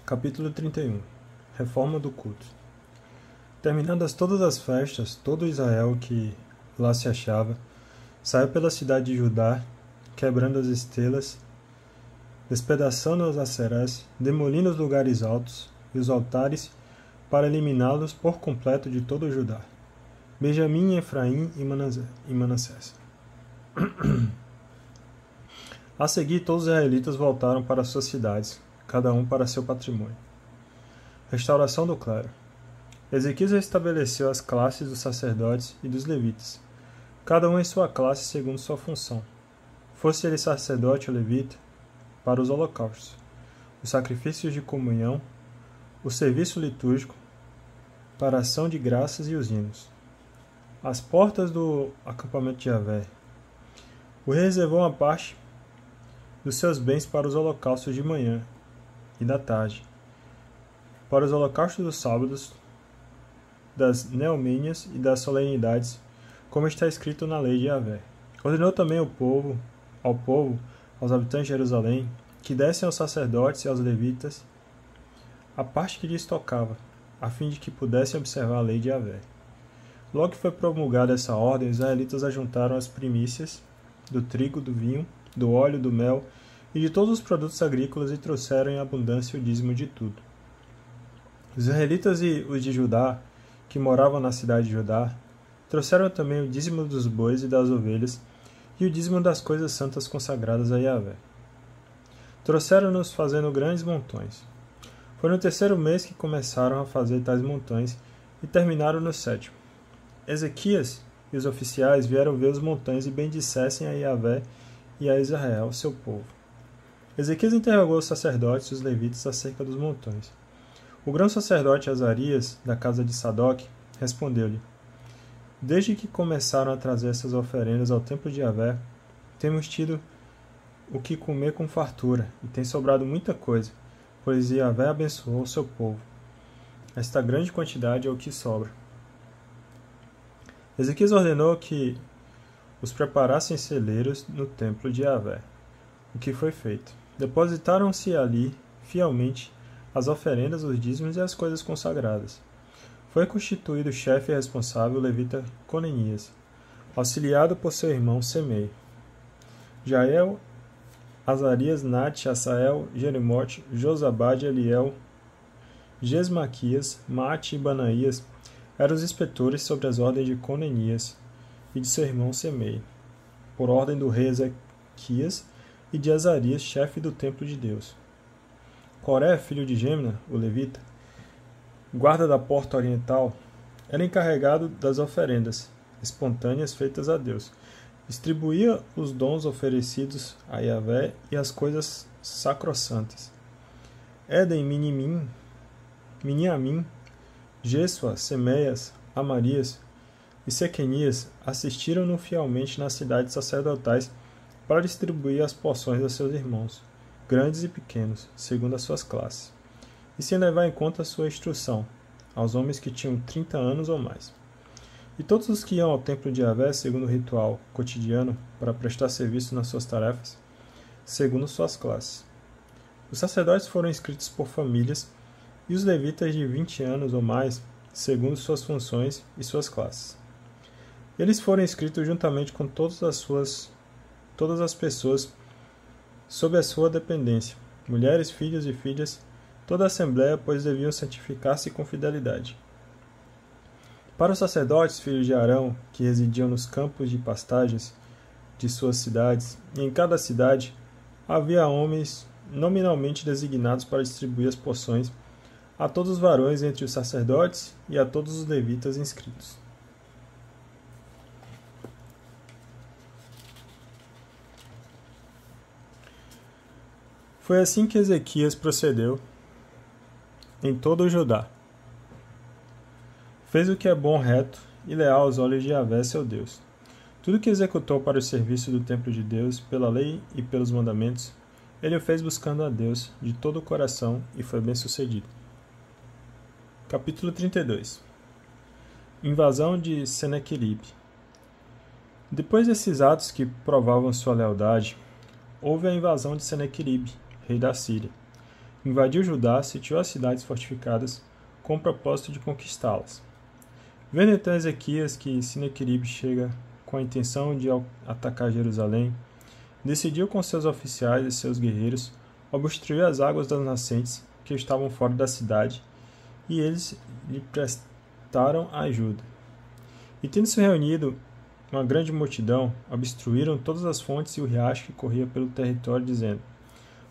Capítulo 31. Reforma do culto. Terminadas todas as festas, todo Israel que lá se achava, saiu pela cidade de Judá, quebrando as estelas, despedaçando os acerés, demolindo os lugares altos e os altares, para eliminá-los por completo de todo o Judá, Benjamim, Efraim e Manassés. A seguir, todos os israelitas voltaram para suas cidades, cada um para seu patrimônio. Restauração do clero. Ezequias estabeleceu as classes dos sacerdotes e dos levitas, cada um em sua classe segundo sua função. Fosse ele sacerdote ou levita, para os holocaustos, os sacrifícios de comunhão, o serviço litúrgico, para a ação de graças e os hinos. As portas do acampamento de Javé. O rei reservou uma parte dos seus bens para os holocaustos de manhã e da tarde, para os holocaustos dos sábados, das neomênias e das solenidades, como está escrito na lei de Javé. Ordenou também ao povo, aos habitantes de Jerusalém, que dessem aos sacerdotes e aos levitas a parte que lhes tocava, a fim de que pudessem observar a lei de Javé. Logo que foi promulgada essa ordem, os israelitas ajuntaram as primícias do trigo, do vinho, do óleo, do mel e de todos os produtos agrícolas e trouxeram em abundância o dízimo de tudo. Os israelitas e os de Judá, que moravam na cidade de Judá, trouxeram também o dízimo dos bois e das ovelhas e o dízimo das coisas santas consagradas a Yahvé. Trouxeram-nos fazendo grandes montões. Foi no terceiro mês que começaram a fazer tais montões e terminaram no sétimo. Ezequias e os oficiais vieram ver os montões e bendissessem a Yahvé e a Israel, seu povo. Ezequias interrogou os sacerdotes e os levitas acerca dos montões. O grão-sacerdote Azarias, da casa de Sadoc, respondeu-lhe: Desde que começaram a trazer essas oferendas ao templo de Yahvé, temos tido o que comer com fartura, e tem sobrado muita coisa, pois Yahvé abençoou o seu povo. Esta grande quantidade é o que sobra. Ezequias ordenou que os preparassem celeiros no templo de Yahvé, o que foi feito. Depositaram-se ali, fielmente, as oferendas, os dízimos e as coisas consagradas. Foi constituído chefe e responsável o levita Conenias, auxiliado por seu irmão Semei. Jael, Azarias, Nate, Asael, Jerimote, Josabade, Eliel, Gesmaquias, Mate e Banaías eram os inspetores sobre as ordens de Conenias e de seu irmão Semei, por ordem do rei Ezequias e de Azarias, chefe do templo de Deus. Coré, filho de Gemna, o levita, guarda da porta oriental, era encarregado das oferendas espontâneas feitas a Deus. Distribuía os dons oferecidos a Yahvé e as coisas sacrossantas. Éden, Miniamim, Jesua, Semeias, Amarias e Sequenias assistiram-no fielmente nas cidades sacerdotais para distribuir as porções a seus irmãos, grandes e pequenos, segundo as suas classes, e sem levar em conta a sua instrução, aos homens que tinham 30 anos ou mais. E todos os que iam ao templo de Yahvé, segundo o ritual cotidiano, para prestar serviço nas suas tarefas, segundo suas classes. Os sacerdotes foram inscritos por famílias, e os levitas de 20 anos ou mais, segundo suas funções e suas classes. Eles foram inscritos juntamente com todas as pessoas sob a sua dependência, mulheres, filhos e filhas, toda a assembleia, pois deviam santificar-se com fidelidade. Para os sacerdotes, filhos de Arão, que residiam nos campos de pastagens de suas cidades, e em cada cidade havia homens nominalmente designados para distribuir as porções a todos os varões entre os sacerdotes e a todos os levitas inscritos. Foi assim que Ezequias procedeu em todo o Judá. Fez o que é bom, reto e leal aos olhos de Yahvé, seu Deus. Tudo que executou para o serviço do templo de Deus, pela lei e pelos mandamentos, ele o fez buscando a Deus de todo o coração e foi bem-sucedido. Capítulo 32. Invasão de Senequeribe. Depois desses atos que provavam sua lealdade, houve a invasão de Senequeribe, rei da Síria. invadiu Judá, sitiou as cidades fortificadas com o propósito de conquistá-las. Vendo então Ezequias que Senaqueribe chega com a intenção de atacar Jerusalém, decidiu com seus oficiais e seus guerreiros obstruir as águas das nascentes que estavam fora da cidade, e eles lhe prestaram ajuda. E tendo-se reunido uma grande multidão, obstruíram todas as fontes e o riacho que corria pelo território, dizendo: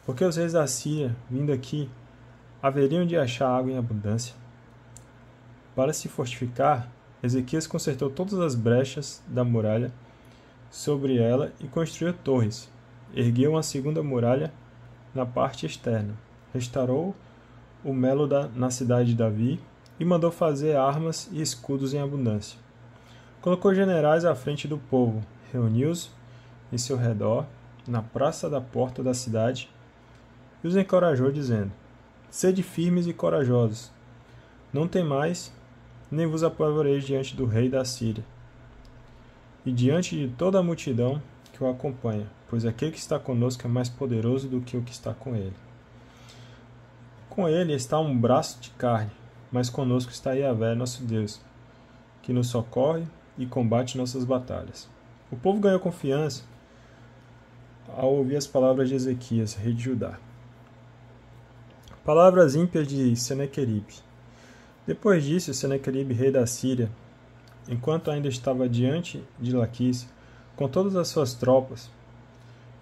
porque os reis da Síria, vindo aqui, haveriam de achar água em abundância? Para se fortificar, Ezequias consertou todas as brechas da muralha sobre ela e construiu torres. Ergueu uma segunda muralha na parte externa. Restaurou o melo na cidade de Davi e mandou fazer armas e escudos em abundância. Colocou generais à frente do povo, reuniu-os em seu redor, na praça da porta da cidade, e os encorajou, dizendo: sede firmes e corajosos, não temais, nem vos apavoreis diante do rei da Síria, e diante de toda a multidão que o acompanha, pois aquele que está conosco é mais poderoso do que o que está com ele. Com ele está um braço de carne, mas conosco está Yahvé, nosso Deus, que nos socorre e combate nossas batalhas. O povo ganhou confiança ao ouvir as palavras de Ezequias, rei de Judá. Palavras ímpias de Senaqueribe. Depois disso, Senaqueribe, rei da Síria, enquanto ainda estava diante de Laquis, com todas as suas tropas,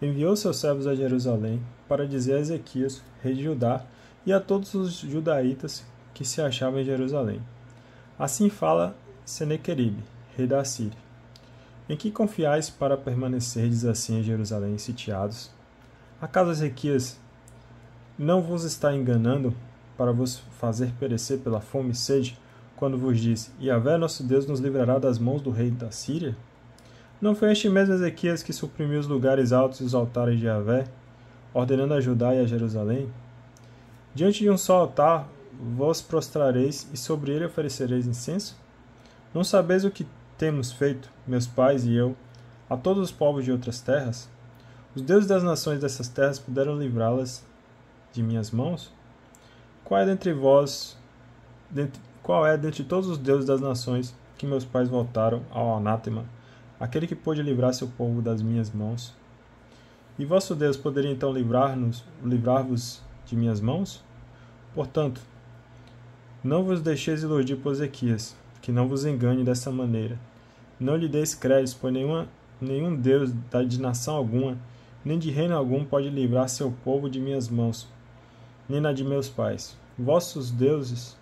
enviou seus servos a Jerusalém para dizer a Ezequias, rei de Judá, e a todos os judaítas que se achavam em Jerusalém: assim fala Senaqueribe, rei da Síria: em que confiais para permanecerdes assim em Jerusalém sitiados? Acaso Ezequias não vos está enganando para vos fazer perecer pela fome e sede, quando vos disse: Yahvé nosso Deus nos livrará das mãos do rei da Síria? Não foi este mesmo Ezequias que suprimiu os lugares altos e os altares de Yahvé, ordenando a Judá e a Jerusalém? Diante de um só altar vos prostrareis e sobre ele oferecereis incenso? Não sabeis o que temos feito, meus pais e eu, a todos os povos de outras terras? Os deuses das nações dessas terras puderam livrá-las de minhas mãos? Qual é dentre todos os deuses das nações que meus pais voltaram ao anátema, aquele que pôde livrar seu povo das minhas mãos? E vosso Deus poderia então livrar-vos de minhas mãos? Portanto, não vos deixeis iludir por Ezequias, que não vos engane dessa maneira. Não lhe deis créditos, pois nenhum Deus de nação alguma, nem de reino algum pode livrar seu povo de minhas mãos, nem na de meus pais. Vossos deuses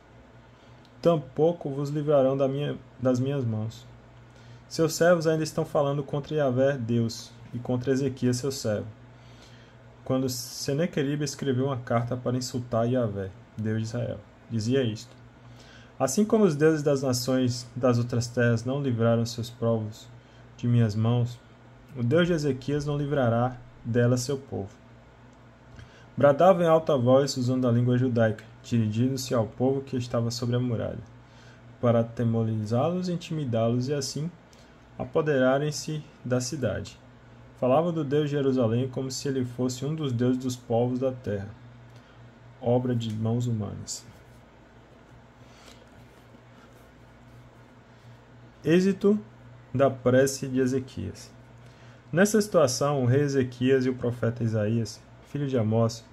tampouco vos livrarão das minhas mãos. Seus servos ainda estão falando contra Yahvé, Deus, e contra Ezequias, seu servo, quando Senaqueribe escreveu uma carta para insultar Yahvé, Deus de Israel. Dizia isto: assim como os deuses das nações das outras terras não livraram seus povos de minhas mãos, o Deus de Ezequias não livrará dela seu povo. Bradava em alta voz, usando a língua judaica, dirigindo-se ao povo que estava sobre a muralha, para atemorizá-los e intimidá-los e assim apoderarem-se da cidade. Falava do Deus de Jerusalém como se ele fosse um dos deuses dos povos da terra, obra de mãos humanas. Êxito da prece de Ezequias. Nessa situação, o rei Ezequias e o profeta Isaías, filho de Amós,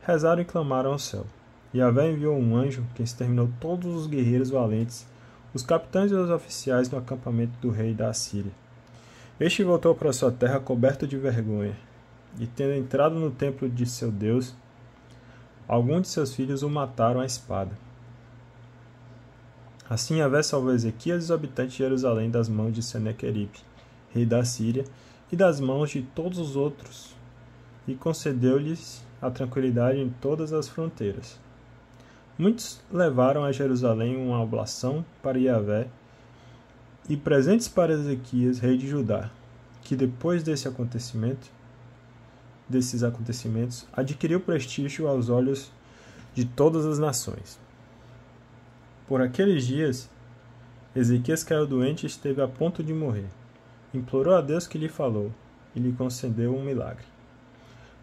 rezaram e clamaram ao céu. Yahvé enviou um anjo que exterminou todos os guerreiros valentes, os capitães e os oficiais no acampamento do rei da Assíria. Este voltou para sua terra coberto de vergonha, e tendo entrado no templo de seu Deus, alguns de seus filhos o mataram à espada. Assim Yahvé salvou Ezequias e os habitantes de Jerusalém das mãos de Senaqueribe, rei da Síria, e das mãos de todos os outros, e concedeu-lhes a tranquilidade em todas as fronteiras. Muitos levaram a Jerusalém uma oblação para Yahvé e presentes para Ezequias, rei de Judá, que depois desses acontecimentos, adquiriu prestígio aos olhos de todas as nações. Por aqueles dias, Ezequias caiu doente e esteve a ponto de morrer. Implorou a Deus que lhe falou, e lhe concedeu um milagre.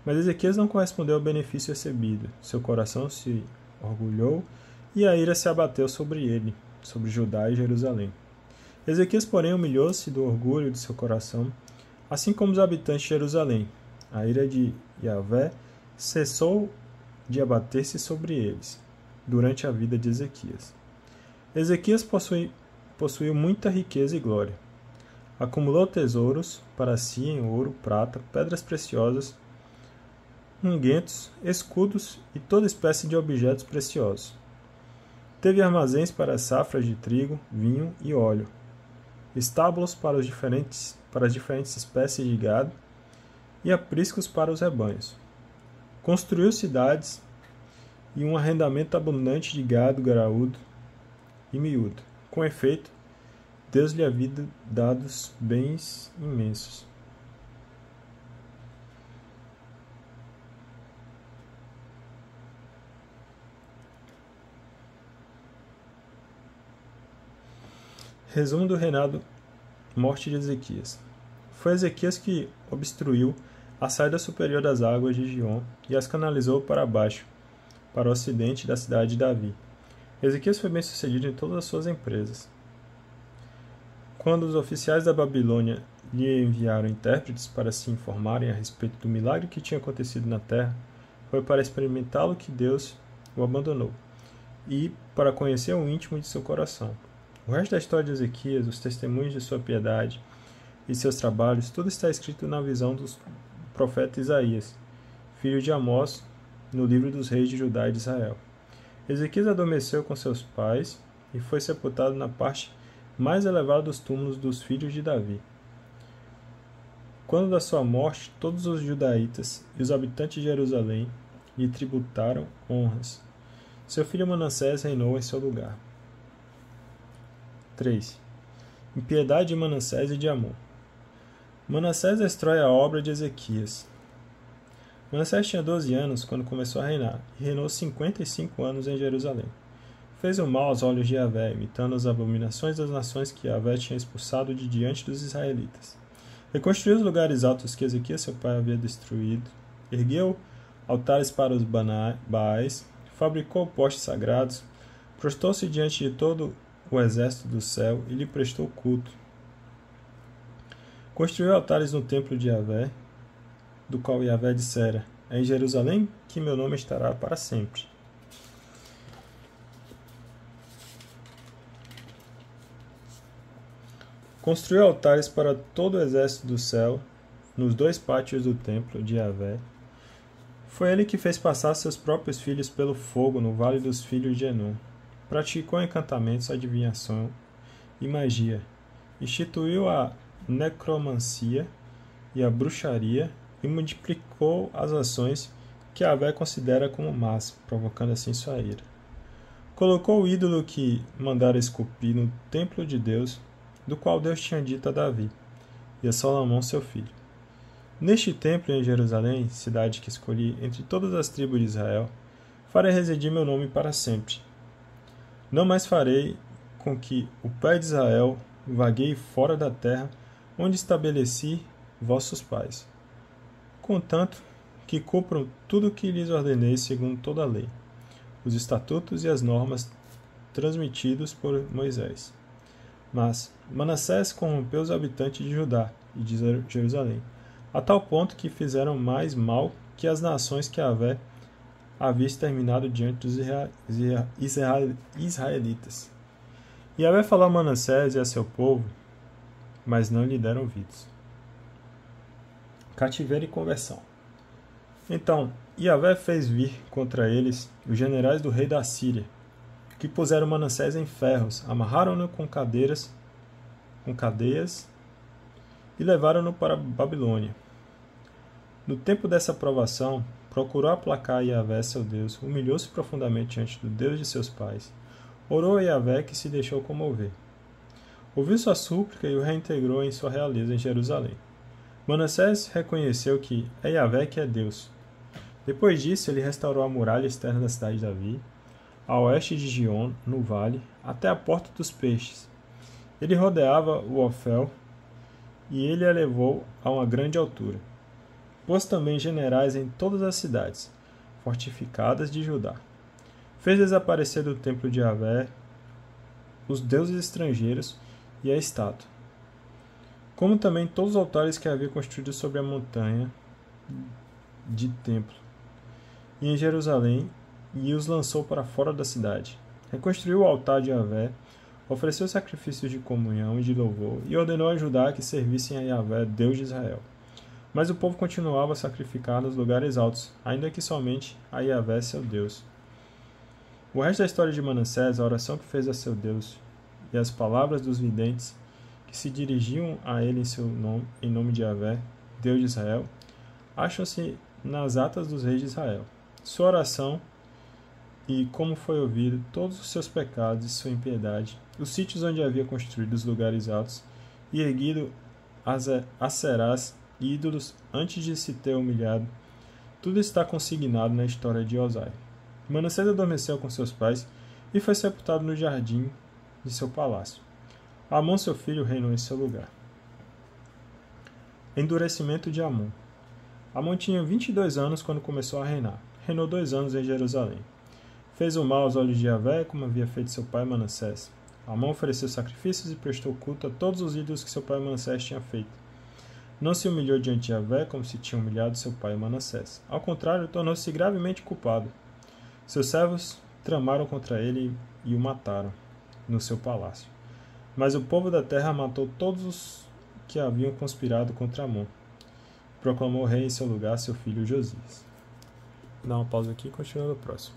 Mas Ezequias não correspondeu ao benefício recebido. Seu coração se orgulhou e a ira se abateu sobre ele, sobre Judá e Jerusalém. Ezequias, porém, humilhou-se do orgulho de seu coração, assim como os habitantes de Jerusalém. A ira de Yahvé cessou de abater-se sobre eles, durante a vida de Ezequias. Ezequias possuiu muita riqueza e glória. Acumulou tesouros para si em ouro, prata, pedras preciosas, unguentos, escudos e toda espécie de objetos preciosos. Teve armazéns para safras de trigo, vinho e óleo, estábulos para as diferentes espécies de gado e apriscos para os rebanhos. Construiu cidades e um arrendamento abundante de gado graúdo e miúdo. Com efeito, Deus lhe havia dado bens imensos. Resumo do reinado, morte de Ezequias. Foi Ezequias que obstruiu a saída superior das águas de Gion e as canalizou para baixo, para o ocidente da cidade de Davi. Ezequias foi bem sucedido em todas as suas empresas. Quando os oficiais da Babilônia lhe enviaram intérpretes para se informarem a respeito do milagre que tinha acontecido na terra, foi para experimentá-lo que Deus o abandonou, e para conhecer o íntimo de seu coração. O resto da história de Ezequias, os testemunhos de sua piedade e seus trabalhos, tudo está escrito na visão do profeta Isaías, filho de Amós, no livro dos reis de Judá e de Israel. Ezequias adormeceu com seus pais e foi sepultado na parte mais elevada dos túmulos dos filhos de Davi. Quando da sua morte, todos os judaítas e os habitantes de Jerusalém lhe tributaram honras. Seu filho Manassés reinou em seu lugar. 3. Impiedade de Manassés e de Amon. Manassés destrói a obra de Ezequias. Manassés tinha 12 anos quando começou a reinar, e reinou 55 anos em Jerusalém. Fez o mal aos olhos de Yahvé, imitando as abominações das nações que Yahvé tinha expulsado de diante dos israelitas. Reconstruiu os lugares altos que Ezequias seu pai havia destruído, ergueu altares para os Baais, fabricou postes sagrados, prostrou-se diante de todo o exército do céu e lhe prestou culto. Construiu altares no templo de Yahvé, do qual Yahvé dissera: é em Jerusalém que meu nome estará para sempre. Construiu altares para todo o exército do céu, nos 2 pátios do templo de Yahvé. Foi ele que fez passar seus próprios filhos pelo fogo no vale dos filhos de Enom. Praticou encantamentos, adivinhação e magia. Instituiu a necromancia e a bruxaria e multiplicou as ações que Yahvé considera como más, provocando assim sua ira. Colocou o ídolo que mandara esculpir no templo de Deus, do qual Deus tinha dito a Davi e a Salomão seu filho: neste templo em Jerusalém, cidade que escolhi entre todas as tribos de Israel, farei residir meu nome para sempre. Não mais farei com que o pé de Israel vagueie fora da terra onde estabeleci vossos pais, contanto que cumpram tudo o que lhes ordenei segundo toda a lei, os estatutos e as normas transmitidos por Moisés. Mas Manassés corrompeu os habitantes de Judá e de Jerusalém, a tal ponto que fizeram mais mal que as nações que Yahvé havia exterminado diante dos israelitas. Yahvé falou a Manassés e a seu povo, mas não lhe deram ouvidos. Cativeiro e conversão. Então Yahvé fez vir contra eles os generais do rei da Síria, que puseram Manassés em ferros, amarraram-no com cadeias e levaram-no para a Babilônia. No tempo dessa provação, procurou aplacar Yahvé, seu Deus, humilhou-se profundamente diante do Deus de seus pais, orou a Yahvé, que se deixou comover. Ouviu sua súplica e o reintegrou em sua realeza em Jerusalém. Manassés reconheceu que é Yahvé que é Deus. Depois disso, ele restaurou a muralha externa da cidade de Davi, a oeste de Gion, no vale, até a porta dos peixes. Ele rodeava o Ofel, e ele a levou a uma grande altura. Pôs também generais em todas as cidades fortificadas de Judá. Fez desaparecer do templo de Yahvé os deuses estrangeiros e a estátua, como também todos os altares que havia construído sobre a montanha de templo e em Jerusalém, e os lançou para fora da cidade. Reconstruiu o altar de Yahvé, ofereceu sacrifícios de comunhão e de louvor, e ordenou a Judá que servissem a Yahvé, Deus de Israel. Mas o povo continuava a sacrificar nos lugares altos, ainda que somente a Yahvé, seu Deus. O resto da história de Manassés, a oração que fez a seu Deus, e as palavras dos videntes que se dirigiam a ele em nome de Yahvé, Deus de Israel, acham-se nas atas dos reis de Israel. Sua oração e como foi ouvido todos os seus pecados e sua impiedade, os sítios onde havia construído os lugares altos e erguido aserás e ídolos antes de se ter humilhado, tudo está consignado na história de Osai. Manassés adormeceu com seus pais e foi sepultado no jardim de seu palácio. Amon, seu filho, reinou em seu lugar. Endurecimento de Amon. Amon tinha 22 anos quando começou a reinar. Reinou 2 anos em Jerusalém. Fez o mal aos olhos de Yahvé, como havia feito seu pai Manassés. Amon ofereceu sacrifícios e prestou culto a todos os ídolos que seu pai Manassés tinha feito. Não se humilhou diante de Yahvé como se tinha humilhado seu pai Manassés. Ao contrário, tornou-se gravemente culpado. Seus servos tramaram contra ele e o mataram no seu palácio. Mas o povo da terra matou todos os que haviam conspirado contra Amon. Proclamou rei em seu lugar seu filho Josias. Dá uma pausa aqui e continua no próximo.